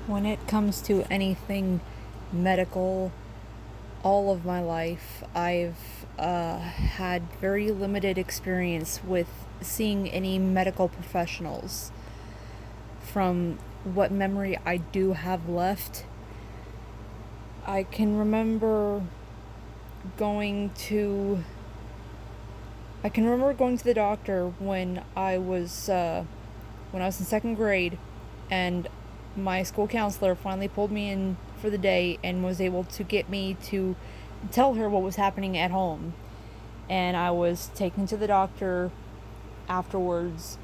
When it comes to anything medical, all of my life, I've had very limited experience with seeing any medical professionals. From what memory I do have left, I can remember going to the doctor when I was in second grade, and my school counselor finally pulled me in for the day and was able to get me to tell her what was happening at home. And I was taken to the doctor afterwards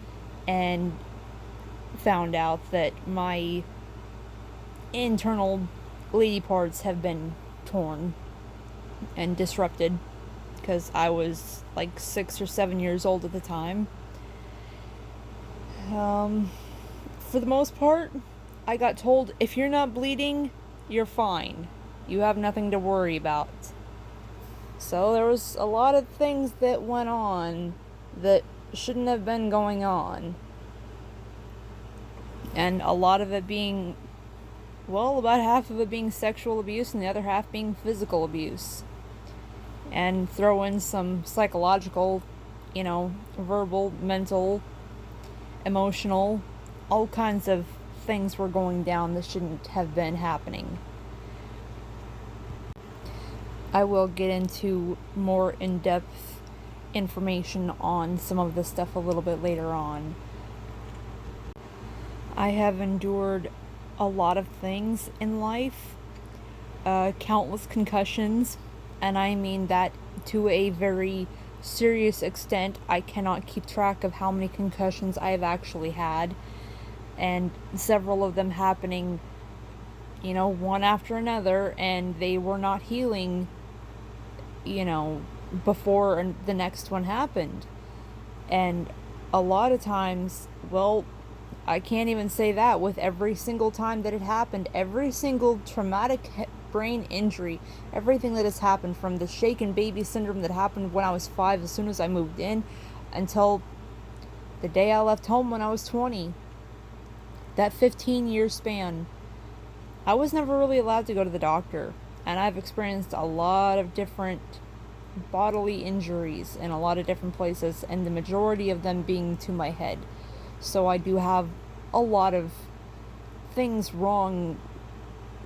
and found out that my internal lady parts have been torn and disrupted because I was like 6 or 7 years old at the time. For the most part, I got told, if you're not bleeding, you're fine. You have nothing to worry about. So there was a lot of things that went on that shouldn't have been going on. And a lot of it being, well, about half of it being sexual abuse and the other half being physical abuse. And throw in some psychological, verbal, mental, emotional, all kinds of things were going down that shouldn't have been happening. I will get into more in-depth information on some of this stuff a little bit later on. I have endured a lot of things in life, countless concussions, and I mean that to a very serious extent. I cannot keep track of how many concussions I have actually had, and several of them happening, one after another, and they were not healing, before the next one happened. And a lot of times, well, I can't even say that with every single time that it happened, every single traumatic brain injury, everything that has happened, from the shaken baby syndrome that happened when I was 5 as soon as I moved in until the day I left home when I was 20. That 15-year span, I was never really allowed to go to the doctor, and I've experienced a lot of different bodily injuries in a lot of different places, and the majority of them being to my head. So I do have a lot of things wrong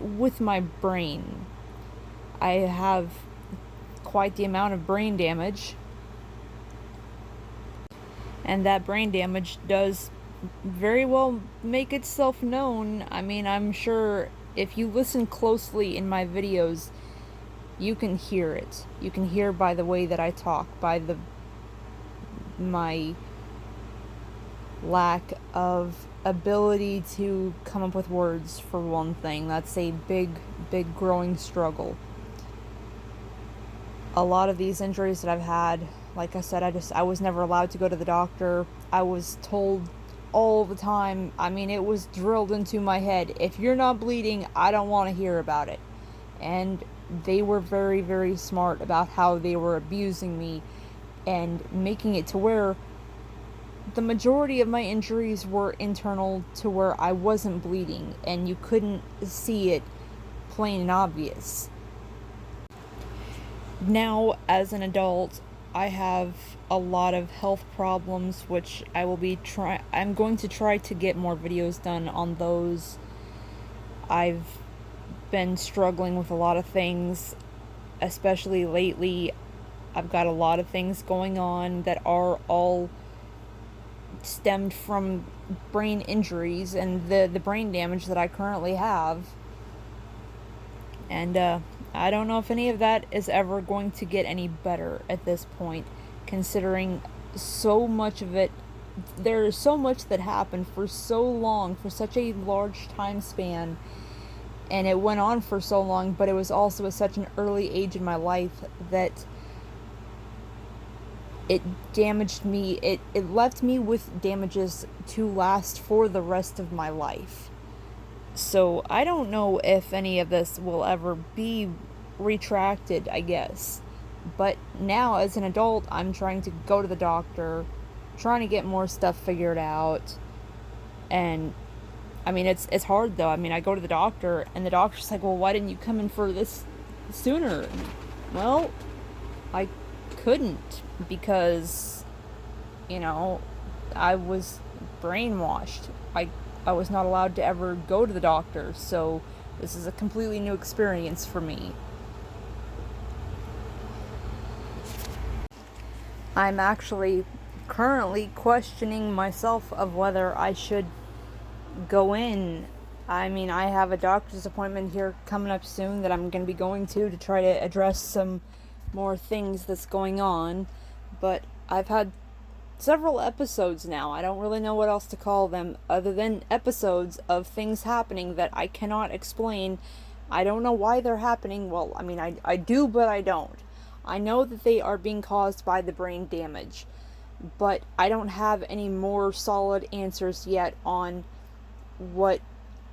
with my brain. I have quite the amount of brain damage, and that brain damage does very well make itself known. I mean, I'm sure if you listen closely in my videos, you can hear it. You can hear by the way that I talk, by my lack of ability to come up with words, for one thing. That's a big growing struggle. A lot of these injuries that I've had, like I said, I was never allowed to go to the doctor. I was told all the time, I mean, it was drilled into my head, if you're not bleeding, I don't want to hear about it. And they were very, very smart about how they were abusing me and making it to where the majority of my injuries were internal, to where I wasn't bleeding and you couldn't see it plain and obvious. Now, as an adult, I have a lot of health problems, which I'm going to try to get more videos done on those. I've been struggling with a lot of things, especially lately. I've got a lot of things going on that are all stemmed from brain injuries and the brain damage that I currently have. And I don't know if any of that is ever going to get any better at this point, considering so much of it. There is so much that happened for so long, for such a large time span, and it went on for so long, but it was also at such an early age in my life that it damaged me. It left me with damages to last for the rest of my life. So I don't know if any of this will ever be retracted, I guess. But now, as an adult, I'm trying to go to the doctor, trying to get more stuff figured out, and I mean, it's hard though. I mean, I go to the doctor, and the doctor's like, well, why didn't you come in for this sooner? Well, I couldn't because, you know, I was brainwashed. I was not allowed to ever go to the doctor, so this is a completely new experience for me. I'm actually currently questioning myself of whether I should go in. I mean, I have a doctor's appointment here coming up soon that I'm going to be going to try to address some more things that's going on, but I've had several episodes now. I don't really know what else to call them other than episodes of things happening that I cannot explain. I don't know why they're happening. Well, I mean, I do, but I don't. I know that they are being caused by the brain damage, but I don't have any more solid answers yet on what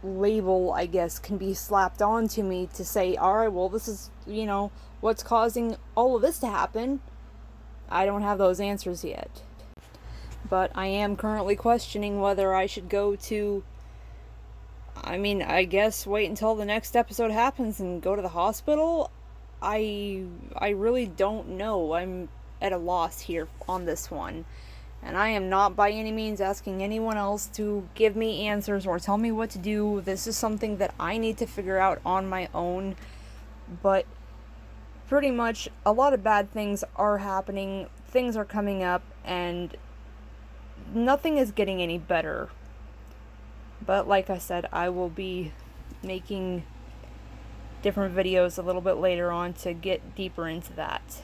label, I guess, can be slapped onto me to say, alright, well, this is, what's causing all of this to happen. I don't have those answers yet. But I am currently questioning whether I should go to, I guess wait until the next episode happens and go to the hospital. I really don't know. I'm at a loss here on this one. And I am not by any means asking anyone else to give me answers or tell me what to do. This is something that I need to figure out on my own. But pretty much a lot of bad things are happening. Things are coming up and nothing is getting any better. But like I said, I will be making different videos a little bit later on to get deeper into that.